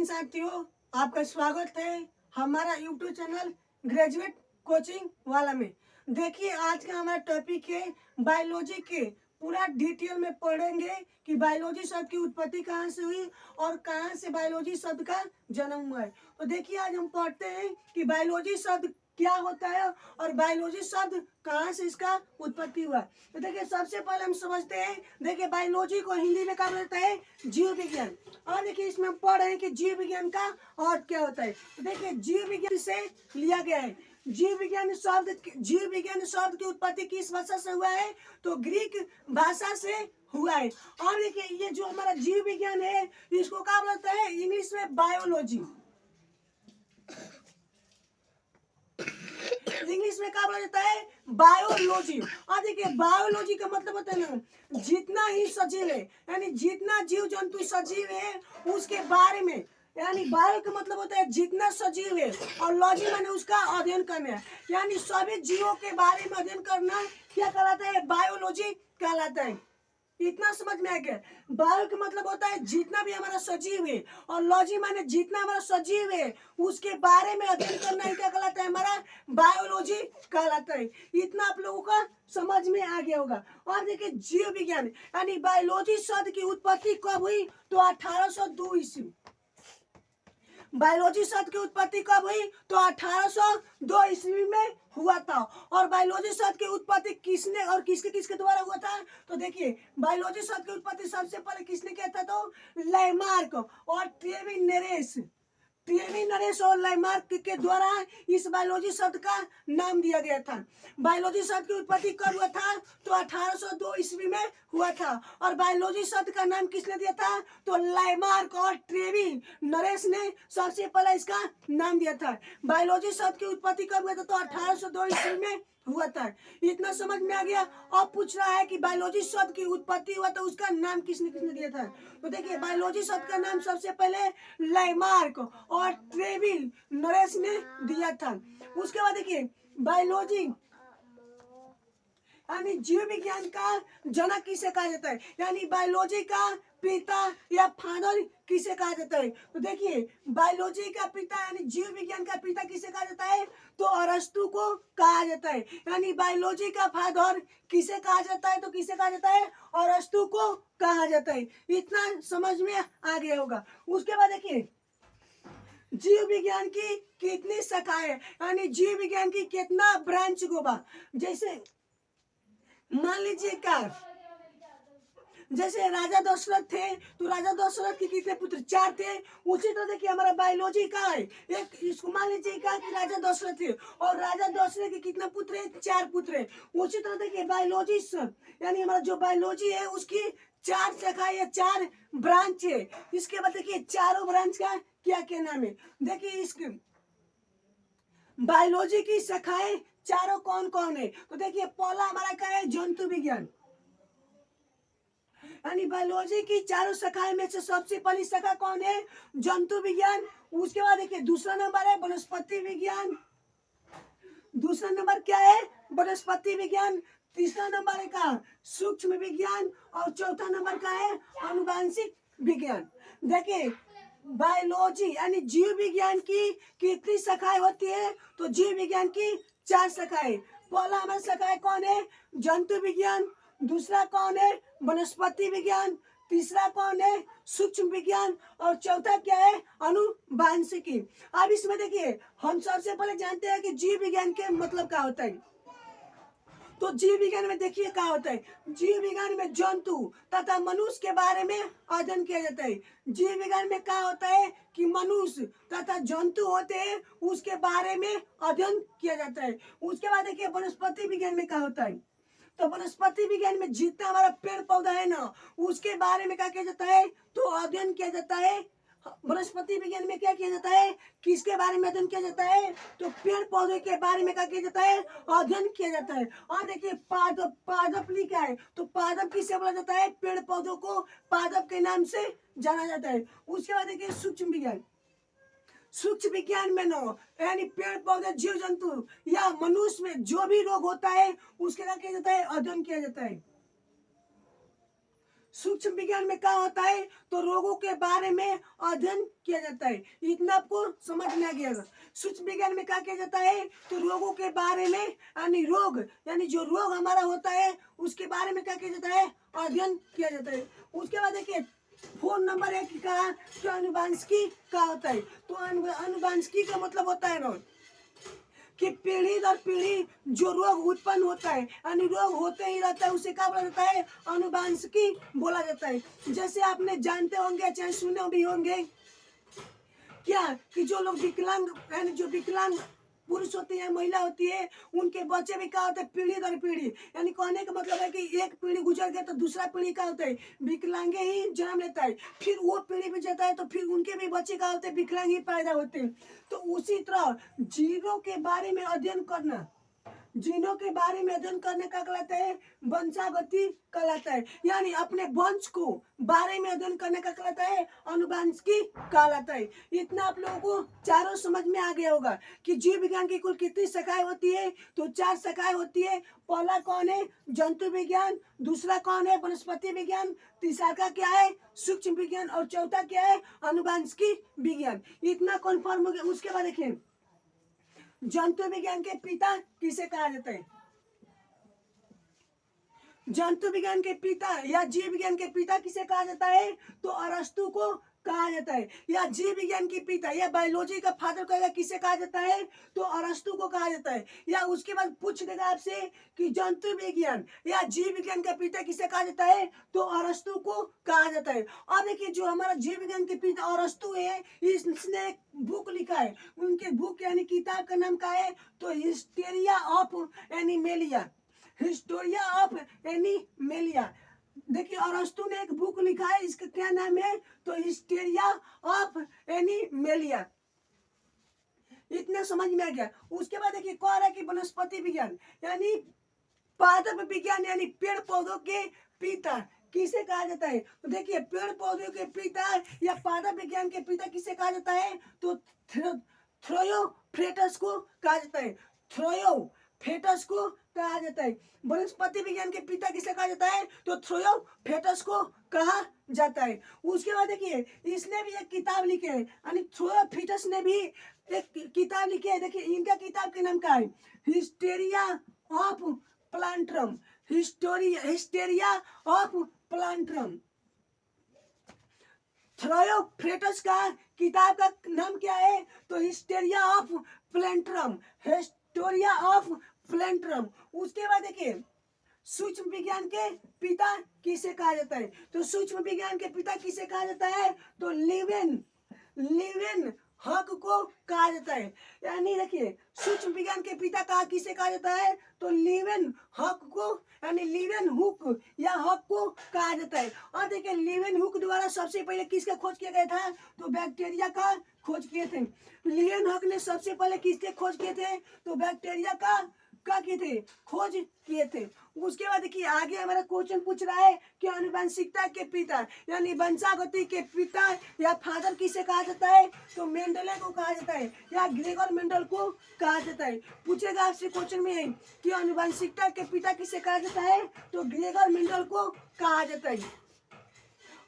बहन साथियों, आपका स्वागत है हमारा यूट्यूब चैनल ग्रेजुएट कोचिंग वाला में। देखिए, आज का हमारा टॉपिक है बायोलॉजी के। पूरा डिटेल में पढ़ेंगे कि बायोलॉजी शब्द की उत्पत्ति कहाँ से हुई और कहाँ से बायोलॉजी शब्द का जन्म हुआ है। तो देखिए, आज हम पढ़ते हैं कि बायोलॉजी शब्द क्या होता है और बायोलॉजी शब्द कहाँ से इसका उत्पत्ति हुआ। तो देखिए, सबसे पहले हम समझते हैं, देखिए बायोलॉजी को हिंदी में कहा जाता है जीव विज्ञान। और देखिए, इसमें हम पढ़ रहे हैं कि जीव विज्ञान का अर्थ क्या होता है। तो देखिए, जीव विज्ञान से लिया गया है। जीव विज्ञान शब्द की उत्पत्ति किस भाषा से हुआ है? तो ग्रीक भाषा से हुआ है। और देखिए, ये जो हमारा जीव विज्ञान है, इसको क्या बोलते हैं इंग्लिश में? बायोलॉजी। इंग्लिश में क्या बोला जाता है? बायोलॉजी। और देखिए, बायोलॉजी का मतलब होता है ना, जितना ही सजीव है, यानी जितना जीव जंतु सजीव है उसके बारे में, यानी बायो का मतलब होता है जितना सजीव है, और लॉजी माने उसका अध्ययन करना, यानी सभी जीवों के बारे में अध्ययन करना क्या कहलाता है? बायोलॉजी कहलाता है। इतना समझ में आ गया? बायो का मतलब होता है जितना भी हमारा सजीव है, और लॉजी माने जितना हमारा सजीव है उसके बारे में अध्ययन करना ही क्या कहलाता है? हमारा बायोलॉजी कहलाता है। इतना आप लोगों का समझ में आ गया होगा। और देखिए, जीव विज्ञान यानी बायोलॉजी शब्द की उत्पत्ति कब हुई? तो 1802 ईस्वी। बायोलॉजी शब्द की उत्पत्ति कब हुई? तो 1802 ईस्वी में हुआ था। और बायोलॉजी शब्द की उत्पत्ति किसने और किसके किसके द्वारा हुआ था? तो देखिए, बायोलॉजी शब्द की उत्पत्ति सबसे पहले किसने किया था? तो लैमार्क और ट्रेविनरेस और लैमार्क के द्वारा इस बायोलॉजी शब्द का नाम दिया गया था। बायोलॉजी शब्द की उत्पत्ति कब हुआ था? तो 1802 ईस्वी में हुआ था। और बायोलॉजी शब्द का नाम किसने दिया था? तो लैमार्क और ट्रेविनरेस ने सबसे पहले इसका नाम दिया था। बायोलॉजी शब्द की उत्पत्ति कब हुआ था? तो 1802 ईस्वी में हुआ था। इतना समझ में आ गया? अब पूछ रहा है कि बायोलॉजी शब्द की उत्पत्ति हुआ तो उसका नाम किसने किसने दिया था? तो देखिए, बायोलॉजी शब्द का नाम सबसे पहले लैमार्क और ट्रेविनरेस ने दिया था। उसके बाद देखिए, बायोलॉजी यानी जीव विज्ञान का जनक किसे कहा जाता है? यानी बायोलॉजी का पिता या फादर किसे कहा जाता है? तो देखिए, बायोलॉजी का पिता यानी जीव विज्ञान का पिता किसे कहा जाता है? तो अरस्तु को कहा जाता है। यानी बायोलॉजी का फादर किसे कहा जाता है? तो किसे कहा जाता है? अरस्तु को कहा जाता है। इतना समझ में आ गया होगा। उसके बाद देखिए, जीव विज्ञान की कितनी शाखाएं, यानी जीव विज्ञान की कितना ब्रांच होगा। जैसे मान लीजिए का, जैसे राजा दशरथ थे, तो राजा दशरथ के कितने पुत्र? 4 थे। उसी तरह देखिए, हमारा बायोलॉजी का है एक, इसको मान लीजिए का कि राजा दशरथ थे, और राजा दशरथ के कितने पुत्र है? 4 पुत्र है। उसी तरह देखिए, बायोलॉजी यानी हमारा जो बायोलॉजी है उसकी 4 शाखाएं या 4 ब्रांच है। इसके बाद देखिए, चारों ब्रांच का क्या क्या नाम है? देखिए, इसके बायोलॉजी की शाखाएं चारों कौन कौन है? तो देखिए, पहला हमारा क्या है? जंतु विज्ञान। यानी बायोलॉजी की चारों शाखाएं में से सबसे पहली शाखा कौन है? जंतु विज्ञान। उसके बाद देखिए, दूसरा नंबर है वनस्पति विज्ञान। दूसरा नंबर क्या है? वनस्पति विज्ञान। तीसरा नंबर है का सूक्ष्म विज्ञान, और चौथा नंबर का है आनुवांशिक विज्ञान। देखिए, बायोलॉजी यानी जीव विज्ञान की कितनी शाखाएं होती है? तो जीव विज्ञान की 4 शाखाएं। पहला हमारा शाखाएं कौन है? जंतु विज्ञान। दूसरा कौन है? वनस्पति विज्ञान। तीसरा कौन है? सूक्ष्म विज्ञान। और चौथा क्या है? आनुवांशिकी। अब इसमें देखिए, हम सबसे पहले जानते हैं कि जीव विज्ञान के मतलब क्या होता है। तो जीव विज्ञान में देखिए क्या होता है। जीव विज्ञान में जंतु तथा मनुष्य के बारे में अध्ययन किया जाता है। जीव विज्ञान में क्या होता है कि मनुष्य तथा जंतु होते हैं उसके बारे में अध्ययन किया जाता है। उसके बाद देखिए, वनस्पति विज्ञान में क्या होता है? तो वनस्पति विज्ञान में जितना हमारा पेड़ पौधा है ना, उसके बारे में क्या किया जाता है? तो अध्ययन किया जाता है। वनस्पति विज्ञान में क्या किया जाता है? किसके बारे में अध्ययन किया जाता है? तो पेड़ पौधे के बारे में क्या किया जाता है? अध्ययन किया जाता है। और देखिए, पादप लिखा है, तो पादप किसे बोला जाता है? पेड़ पौधों को पादप के नाम से जाना जाता है। उसके बाद देखिए, सूक्ष्म विज्ञान। सूक्ष्म विज्ञान में न यानी पेड़ पौधे जीव जंतु या मनुष्य में जो भी रोग होता है उसके क्या किया जाता है? अध्ययन किया जाता है। सूक्ष्म विज्ञान में क्या होता है, तो रोगों के बारे में अध्ययन किया जाता है। इतना आपको समझ में आ गया। सूक्ष्म विज्ञान में क्या किया जाता है, तो रोगों के बारे में यानी रोग यानी जो रोग हमारा होता है उसके बारे में क्या किया जाता है, अध्ययन किया जाता है। उसके बाद देखिए फोन नंबर 1 का तो अनुवांशिकी क्या होता है, तो अनुवांशिकी का मतलब होता है ना कि पीढ़ी दर पीढ़ी जो रोग उत्पन्न होता है यानी रोग होते ही रहता है उसे क्या बोला जाता है, अनुवांशिकी बोला जाता है। जैसे आपने जानते होंगे चाहे सुने भी होंगे क्या कि जो लोग विकलांग यानी जो विकलांग पुरुष होते हैं महिला होती है उनके बच्चे भी क्या होते हैं, पीढ़ी दर पीढ़ी यानी कहने का मतलब है कि एक पीढ़ी गुजर गया तो दूसरा पीढ़ी क्या होता है, विकलांग ही जन्म लेता है, फिर वो पीढ़ी में जाता है तो फिर उनके भी बच्चे क्या होते हैं, विकलांग ही पैदा होते हैं। तो उसी तरह जीवों के बारे में अध्ययन करना, जीनों के बारे में अध्ययन करने का कहलाता है वंशागति कहलाता है, यानी अपने वंश को बारे में अध्ययन करने का कहलाता है अनुवांशिकी कहलाता है। इतना आप लोगों को चारों समझ में आ गया होगा कि जीव विज्ञान की कुल कितनी शाखाएं होती है, तो 4 शाखाएं होती है। पहला कौन है, जंतु विज्ञान, दूसरा कौन है, वनस्पति विज्ञान, तीसरा का क्या है, सूक्ष्म विज्ञान, और चौथा क्या है, अनुवांशिकी विज्ञान। इतना कन्फर्म हो गया। उसके बाद देखिए जंतु विज्ञान के पिता किसे कहा जाता है, जंतु विज्ञान के पिता या जीव विज्ञान के पिता किसे कहा जाता है, तो अरस्तु को कहा जाता है। या जीव विज्ञान के पिता या बायोलॉजी का फादर कहेगा किसे कहा जाता है, तो अरस्तु को कहा जाता है। या उसके बाद पूछ देगा आपसे कि जंतु विज्ञान या जीव विज्ञान का पिता किसे कहा जाता है, तो अरस्तु को कहा जाता है। अब देखिए जो हमारा जीव विज्ञान के पिता अरस्तु है, इसने एक बुक लिखा है, उनके बुक यानी किताब का नाम क्या है, तो hysteria of animalia, Historia of animalia. देखिए अरस्तु ने एक बुक लिखा है, इसका क्या नाम है, तो हिस्टेरिया ऑफ एनिमेलिया। इतना समझ में आ गया। उसके बाद देखिए कह रहा है कि वनस्पति विज्ञान यानी पादप विज्ञान यानी पेड़ पौधों के पिता किसे कहा जाता है, तो देखिए पेड़ पौधों के पिता या पादप विज्ञान के पिता किसे कहा जाता है, तो थ्रोयोफ्रेटस को कहा जाता है, थ्रोयोफेटस को कहा जाता है। वनस्पति विज्ञान के पिता किसे कहा जाता है, तो थ्रोयोफेटस को कहा जाता है। उसके बाद देखिए इसने भी एक किताब लिखे है यानी थ्रोयोफिटस ने भी एक किताब लिखी है। देखिए इनका किताब के नाम क्या है, हिस्टेरिया ऑफ प्लांट्रम, हिस्टेरिया ऑफ प्लांट्रम। थ्रोयोफ्रेटस का किताब का नाम क्या है, तो हिस्टेरिया ऑफ प्लांट्रम, हिस्टोरिया ऑफ प्लांट्रम। उसके बाद देखिए सूक्ष्म विज्ञान के पिता किसे कहा जाता है, तो सूक्ष्म विज्ञान के पिता किसे कहा जाता है, तो लिवेन हक को कहा जाता है। यानी देखिए सूक्ष्म विज्ञान के पिता का किसे कहा जाता है, तो लिवेन हक को यानी लिवेन हुक या हक को कहा जाता है। और देखिए लिवेन हुक द्वारा सबसे पहले किसका खोज किया गया था, तो बैक्टीरिया का खोज किए थे। लिवेन हक ने सबसे पहले किसके खोज किए थे, तो बैक्टीरिया का किए थे, खोज किए थे। उसके बाद देखिए आगे हमारा क्वेश्चन पूछ रहा है कि अनुवांशिकता के पिता यानी वंशागति के पिता या फादर किसे कहा जाता है, तो मेंडले को कहा जाता है या ग्रेगर मेंडल को कहा जाता है। पूछेगा आपसे क्वेश्चन में है कि अनुवांशिकता के पिता किसे कहा जाता है, तो ग्रेगर मेंडल को कहा जाता है।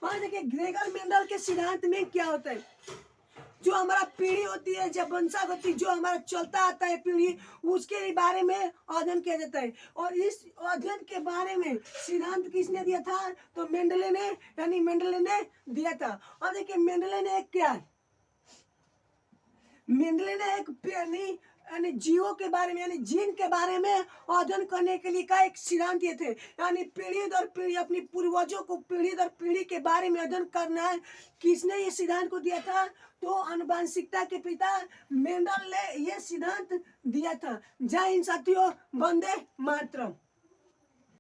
और देखिए ग्रेगर मेंडल के सिद्धांत में क्या होता है, जो हमारा पीढ़ी होती है जब वंशागति जो हमारा चलता आता है पीढ़ी, उसके बारे में अध्ययन किया जाता है। और इस अध्ययन के बारे में सिद्धांत किसने दिया था, तो मेंडले ने यानी मेंडले ने दिया था। और देखिए मेंडले ने एक क्या, मेंडले ने एक यानी जीवों के बारे में यानी जीन के बारे में अध्ययन करने के लिए का एक सिद्धांत दिए थे, यानी पीढ़ी दर पीढ़ी अपनी पूर्वजों को पीढ़ी दर पीढ़ी के बारे में अध्ययन करना है। किसने ये सिद्धांत को दिया था, तो अनुवांशिकता के पिता मेंडल ने ये सिद्धांत दिया था। जय हिंद साथियों, वंदे मातरम।